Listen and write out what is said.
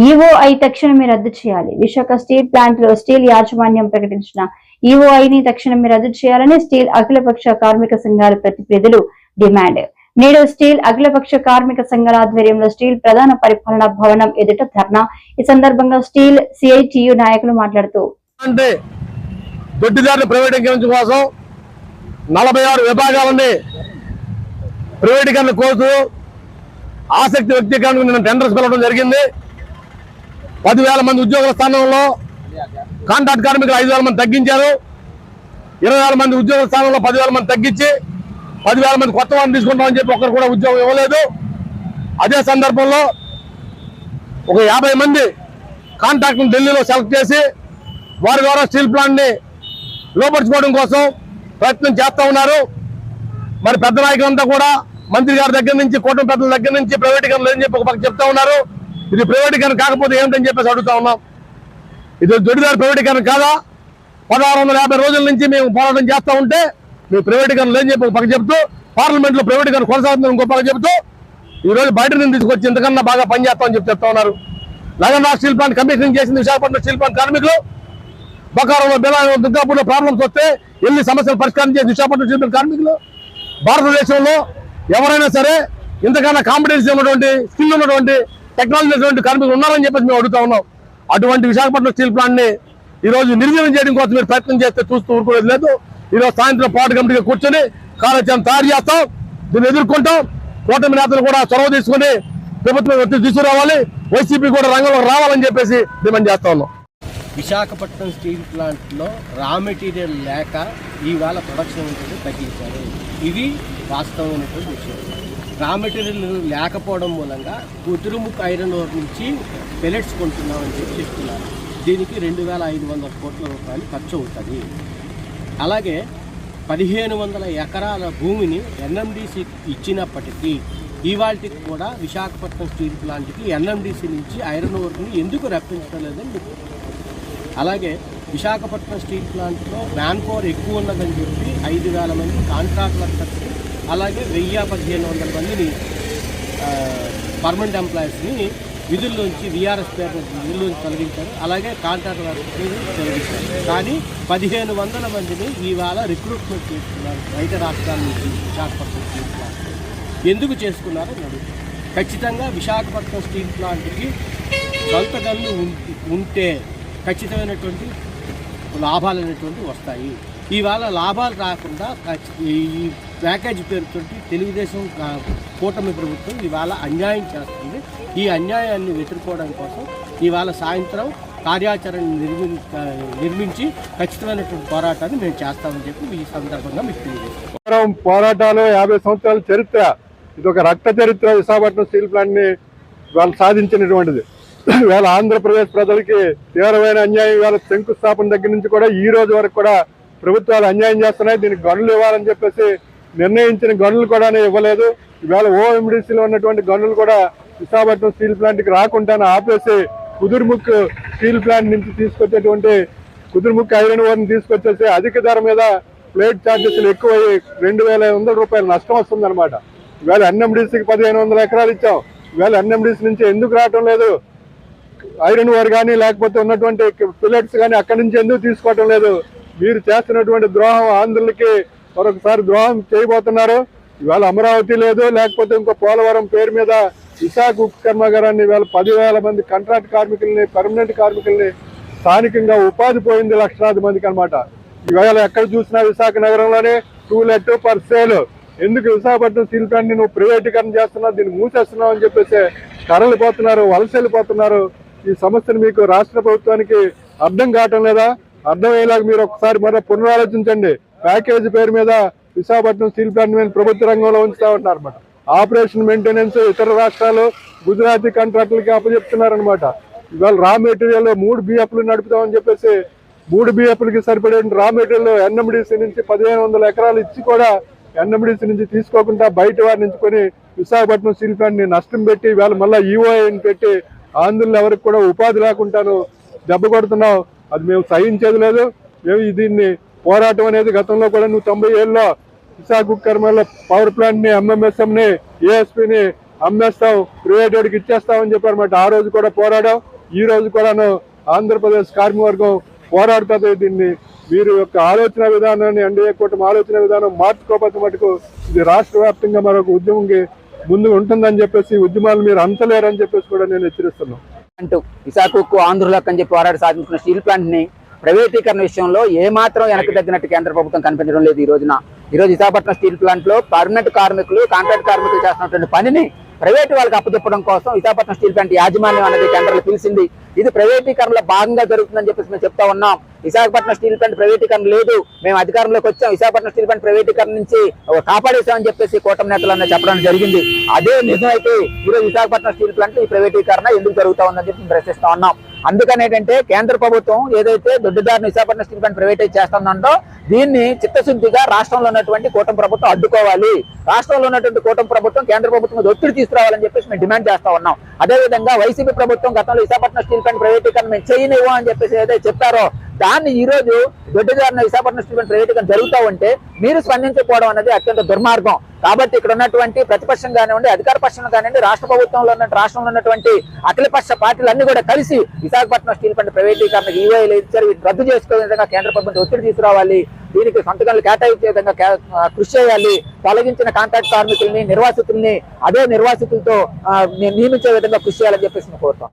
EOI తక్షణమే రద్దు చేయాలి. విశాఖ స్టీల్ ప్లాంట్ లో స్టీల్ యాజమాన్యం ప్రకటించిన ఈఓఐని తక్షణమే రద్దు చేయాలని స్టీల్ అఖిలపక్ష కార్మిక సంఘాల ప్రతినిధులు డిమాండ్. నేడు స్టీల్ అఖిలపక్ష కార్మిక సంఘాల ఆధ్వర్యంలో స్టీల్ ప్రధాన పరిపాలనా భవనం ఎదుట ధర్నా. ఈ సందర్భంగా స్టీల్ సిఐటియు నాయకులు మాట్లాడుతూ దొడ్డిదారుల ప్రైవేటీకరణ కోసం 46 విభాగాలని ప్రైవేటీకరణ కోరుతూ ఆసక్తి వ్యక్తీకరణకు నిన్న టెండర్స్ పిలవడం జరిగింది. 10,000 మంది ఉద్యోగుల స్థానంలో కాంట్రాక్ట్ కార్మికులు 5,000 మంది తగ్గించారు. 20,000 మంది ఉద్యోగుల స్థానంలో 10,000 మంది తగ్గించి 10,000 మంది కొత్త వాళ్ళని తీసుకుంటామని చెప్పి ఒక్కరు కూడా ఉద్యోగం ఇవ్వలేదు. అదే సందర్భంలో ఒక 50 మంది కాంట్రాక్ట్ను ఢిల్లీలో సెలెక్ట్ చేసి వారి ద్వారా స్టీల్ ప్లాంట్ని లోపరుచుకోవడం కోసం ప్రయత్నం చేస్తూ ఉన్నారు. మరి పెద్ద నాయకులంతా కూడా మంత్రి గారి దగ్గర నుంచి కూటమి పెద్దల దగ్గర నుంచి ప్రైవేటీకరణ లేదని చెప్పి ఒక పక్క చెప్తా ఉన్నారు. ఇది ప్రైవేటీకరణ కాకపోతే ఏమిటని చెప్పేసి అడుగుతా ఉన్నాం. ఇది దొడ్డిదారు ప్రైవేటీకరణ కాదా? 1650 రోజుల నుంచి మేము పోరాటం చేస్తూ ఉంటే మేము ప్రైవేటీకరణ లేని చెప్పి ఒక పక్క చెప్తూ పార్లమెంట్ లో ప్రైవేటీకరణ కొనసాగుతుందని ఇంకో పక్క చెప్తూ ఈ రోజు బయట నుంచి తీసుకొచ్చి ఇంతకన్నా బాగా పనిచేస్తామని చెప్పి చెప్తా ఉన్నారు. లగన్రాజ్ స్టీల్ ప్లాంట్ కమిషనింగ్ చేసింది విశాఖపట్నం స్టీల్ ప్లాంట్ కార్మికులు. బొకారంలో బెలాలో దుర్గాపూర్లో ప్రాబ్లమ్స్ వస్తే ఎన్ని సమస్యలు పరిష్కారం చేసి విశాఖపట్నం స్టీల్ ప్లాంట్ కార్మికులు. భారతదేశంలో ఎవరైనా సరే ఇంతకన్నా కాంపిటెన్సీ ఉన్నటువంటి స్కిల్ ఉన్నటువంటి టెక్నాలజీ ఉన్నటువంటి కార్మికులు ఉన్నారని చెప్పేసి మేము అడుగుతా ఉన్నాం. అటువంటి విశాఖపట్నం స్టీల్ ప్లాంట్ ని ఈ రోజు నిర్వీర్యం చేయడం కోసం మీరు ప్రయత్నం చేస్తే చూస్తూ ఊరుకోలేదు లేదు. ఈరోజు సాయంత్రం పోరాట కమిటీగా కూర్చొని కార్యాచరణ తయారు చేస్తాం. దీన్ని ఎదుర్కొంటాం. కూటమి నేతలు కూడా చొరవ తీసుకుని ప్రభుత్వం ఒత్తిడి తీసుకురావాలి. వైసీపీ కూడా రంగంలో రావాలని చెప్పేసి డిమాండ్ చేస్తా ఉన్నాం. విశాఖపట్నం స్టీల్ ప్లాంట్లో రా మెటీరియల్ లేక ఈవేళ ప్రొడక్షన్ అనేది తగ్గించారు. ఇది వాస్తవమైనటువంటి విషయం. రా మెటీరియల్ లేకపోవడం మూలంగా కుదురుముఖ్ ఐరన్ ఓర్ నుంచి పెలెట్స్ కొంటున్నామని చెప్పి చెప్తున్నారు. దీనికి 2,500 కోట్ల రూపాయలు ఖర్చు అవుతుంది. అలాగే 1,500 ఎకరాల భూమిని ఎన్ఎండిసి ఇచ్చినప్పటికీ ఇవాళకి కూడా విశాఖపట్నం స్టీల్ ప్లాంట్కి ఎన్ఎండిసి నుంచి ఐరన్ ఓర్ని ఎందుకు రప్పించడం లేదని. అలాగే విశాఖపట్నం స్టీల్ ప్లాంట్లో మ్యాన్ పవర్ ఎక్కువ ఉన్నదని చెప్పి 5,000 మంది కాంట్రాక్ట్ వర్కర్స్ని అలాగే 1,000-1,500 మందిని పర్మనెంట్ ఎంప్లాయీస్ని విధుల్లోంచి విఆర్ఎస్ పేరు విధుల్లోంచి తొలగించారు. అలాగే కాంట్రాక్ట్ వర్కర్స్ని తొలగించారు. కానీ 1,500 మందిని ఇవాళ రిక్రూట్మెంట్ చేస్తున్నారు బయట రాష్ట్రాల నుంచి విశాఖపట్నం స్టీల్ ప్లాంట్. ఎందుకు చేసుకున్నారో అడుగుతారు. ఖచ్చితంగా విశాఖపట్నం స్టీల్ ప్లాంట్కి సొంత గన్ను ఉంటే ఖచ్చితమైనటువంటి లాభాలు అనేటువంటి వస్తాయి. ఇవాళ లాభాలు రాకుండా ఈ ప్యాకేజీ పేరుతో తెలుగుదేశం కూటమి ప్రభుత్వం ఇవాళ అన్యాయం చేస్తుంది. ఈ అన్యాయాన్ని ఎదుర్కోవడం కోసం ఇవాళ సాయంత్రం కార్యాచరణ నిర్మించి ఖచ్చితమైనటువంటి పోరాటాన్ని మేము చేస్తామని చెప్పి ఈ సందర్భంగా మీకు తెలియజేస్తాం. పోరాటాలు 50 సంవత్సరాల చరిత్ర. ఇది ఒక రక్త చరిత్ర. విశాఖపట్నం స్టీల్ ప్లాంట్ ని వాళ్ళు సాధించినటువంటిది. ఇవాళ ఆంధ్రప్రదేశ్ ప్రజలకి తీవ్రమైన అన్యాయం. ఇవాళ శంకుస్థాపన దగ్గర నుంచి కూడా ఈ రోజు వరకు కూడా ప్రభుత్వాలు అన్యాయం చేస్తున్నాయి. దీనికి గనులు ఇవ్వాలని చెప్పేసి నిర్ణయించిన గనులు కూడా ఇవ్వలేదు. ఇవాళ ఓఎండిసిలో ఉన్నటువంటి గనులు కూడా విశాఖపట్నం స్టీల్ ప్లాంట్కి రాకుండా ఆపేసి కుదురుముఖ్ స్టీల్ ప్లాంట్ నుంచి తీసుకొచ్చేటువంటి కుదురుముఖ్ ఐరన్ ఓర్ని తీసుకొచ్చేసి అధిక ధర మీద ప్లేట్ ఛార్జెస్లు ఎక్కువ 2,500 రూపాయలు నష్టం వస్తుందన్నమాట. ఇవాళ ఎన్ఎండిసికి 1,500 ఎకరాలు ఇచ్చాం. ఇవాళ ఎన్ఎండిసి నుంచి ఎందుకు రావటం లేదు? ఐరన్ ఓర్ కానీ లేకపోతే ఉన్నటువంటి పిల్లెట్స్ కానీ అక్కడి నుంచి ఎందుకు తీసుకోవటం లేదు? మీరు చేస్తున్నటువంటి ద్రోహం ఆంధ్రులకి మరొకసారి ద్రోహం చేయబోతున్నారు. ఇవాళ అమరావతి లేదు, లేకపోతే ఇంకో పోలవరం పేరు మీద విశాఖ ఉక్కు కర్మాగారాన్ని ఇవాళ 10,000 మంది కాంట్రాక్ట్ కార్మికుల్ని పర్మనెంట్ కార్మికుల్ని స్థానికంగా ఉపాధి పోయింది లక్షలాది మందికి అనమాట. ఇవాళ ఎక్కడ చూసినా విశాఖ నగరంలోనే టూలెట్ పర్ సేల్. ఎందుకు విశాఖపట్నం స్టీల్ ప్లాంట్ ని నువ్వు ప్రైవేటీకరణ చేస్తున్నావు, దీన్ని మూసేస్తున్నావు అని చెప్పేసి తరలిపోతున్నారు, వలస వెళ్ళిపోతున్నారు. ఈ సమస్యను మీకు రాష్ట్ర ప్రభుత్వానికి అర్థం కావటం లేదా? అర్థమయ్యేలాగా మీరు ఒకసారి మరో పునరాలోచించండి. ప్యాకేజీ పేరు మీద విశాఖపట్నం స్టీల్ ప్లాంట్ మీద ప్రభుత్వ రంగంలో ఉంచుతా ఉంటారు అనమాట. ఆపరేషన్ మెయింటెనెన్స్ ఇతర రాష్ట్రాలు గుజరాతీ కాంట్రాక్టులకి అప్పచెప్తున్నారనమాట. ఇవాళ రా మెటీరియల్ 3 BFలు నడుపుతామని చెప్పేసి 3 BFలకి సరిపడే రా మెటీరియల్ ఎన్ఎండిసి నుంచి 1,500 ఎకరాలు ఇచ్చి కూడా ఎన్ఎండిసి నుంచి తీసుకోకుండా బయట వారి నుంచి కొని విశాఖపట్నం స్టీల్ ప్లాంట్ ని నష్టం పెట్టి ఇవాళ మళ్ళీ ఈఓఐని పెట్టి ఆంధ్రులు ఎవరికి కూడా ఉపాధి లేకుండాను దెబ్బ కొడుతున్నావు. అది మేము సహించేది లేదు. మేము దీన్ని పోరాటం అనేది గతంలో కూడా నువ్వు 90 ఏళ్ళలో విశాఖ కర్మలో పవర్ ప్లాంట్ ని ఎంఎంఎస్ఎం ని ఏఎస్పీని అమ్మేస్తాం, ప్రైవేట్ వాడికి ఇచ్చేస్తామని చెప్పారన్నమాట. ఆ రోజు కూడా పోరాడాం, ఈ రోజు కూడాను ఆంధ్రప్రదేశ్ కార్మిక వర్గం పోరాడుతుంది. దీన్ని వీరి యొక్క ఆలోచన విధానాన్ని, ఎన్డీఏ కూటమి ఆలోచన విధానం మార్చుకోకపోతే మటుకు ఇది రాష్ట్ర వ్యాప్తంగా మరొక ఉద్యమంకి ముందు ఉంటుందని చెప్పేసి, ఉద్యమాలు మీరు అంతలేరని చెప్పేసి కూడా నేను హెచ్చరిస్తున్నాను. అంటూ విశాఖ ఉక్కు ఆంధ్రులకు అని చెప్పి పోరాడి సాధించిన స్టీల్ ప్లాంట్ ని ప్రైవేటీకరణ విషయంలో ఏమాత్రం వెనక్కి తగ్గినట్టు కేంద్ర ప్రభుత్వం కనిపించడం లేదు. ఈ రోజు విశాఖపట్నం స్టీల్ ప్లాంట్ లో పర్మనెంట్ కార్మికులు, కాంట్రాక్ట్ కార్మికులు చేస్తున్నటువంటి పనిని ప్రైవేట్ వాళ్ళకి అప్పచెప్పడం కోసం విశాఖపట్నం స్టీల్ ప్లాంట్ యాజమాన్యం అనేది టెండర్లు పిలిచింది. ఇది ప్రైవేటీకరణలో భాగంగా జరుగుతుందని చెప్పేసి మేము చెప్తా ఉన్నాం. విశాఖపట్నం స్టీల్ ప్లాంట్ ప్రైవేటీకరణ లేదు, మేము అధికారంలోకి వచ్చాం, విశాఖపట్నం స్టీల్ ప్లాంట్ ప్రైవేటీకరణ నుంచి కాపాడేశామని చెప్పేసి కూటమి నేతలన్న చెప్పడం జరిగింది. అదే నిజమైతే ఈరోజు విశాఖపట్నం స్టీల్ ప్లాంట్ ఈ ప్రైవేటీకరణ ఎందుకు జరుగుతా ఉందని చెప్పి మేము ప్రశ్నిస్తా ఉన్నాం. అందుకని ఏంటంటే కేంద్ర ప్రభుత్వం ఏదైతే దొడ్డిదారిని విశాఖపట్నం స్టీల్ ప్లాంట్ ప్రైవేటైజ్ చేస్తుందంటో దీన్ని చిత్తశుద్ధిగా రాష్ట్రంలో ఉన్నటువంటి కూటమి ప్రభుత్వం అడ్డుకోవాలి. రాష్ట్రంలో ఉన్నటువంటి కూటమి ప్రభుత్వం కేంద్ర ప్రభుత్వం మీద ఒత్తిడి తీసుకురావాలని చెప్పేసి మేము డిమాండ్ చేస్తా ఉన్నాం. అదేవిధంగా వైసీపీ ప్రభుత్వం గతంలో విశాఖపట్నం స్టీల్ ప్లాంట్ ప్రైవేటీకరణ మేము చేయనివ్వం అని చెప్పేసి ఏదైతే చెప్పారో దాన్ని ఈ రోజు దొడ్డిదారిన విశాఖపట్నం స్టీల్ ప్లాంట్ ప్రైవేటీకరణ జరుగుతూ ఉంటే మీరు స్పందించకపోవడం అనేది అత్యంత దుర్మార్గం. కాబట్టి ఇక్కడ ఉన్నటువంటి ప్రతిపక్షం కానివ్వండి, అధికార పక్షం కానివ్వండి, రాష్ట్రంలో ఉన్నటువంటి అఖిలపక్ష పార్టీలన్నీ కూడా కలిసి విశాఖపట్నం స్టీల్ ప్లాంట్ ప్రైవేటీకరణకు ఈవైలు ఇచ్చారు, రద్దు చేసుకునే విధంగా కేంద్ర ప్రభుత్వం ఒత్తిడి తీసుకురావాలి. దీనికి సంతకాలు కేటాయించే విధంగా కృషి చేయాలి. తొలగించిన కాంట్రాక్ట్ కార్మికుల్ని, నిర్వాసితుల్ని అదే నిర్వాసితులతో నియమించే విధంగా కృషి చేయాలని చెప్పేసి కోరుతాం.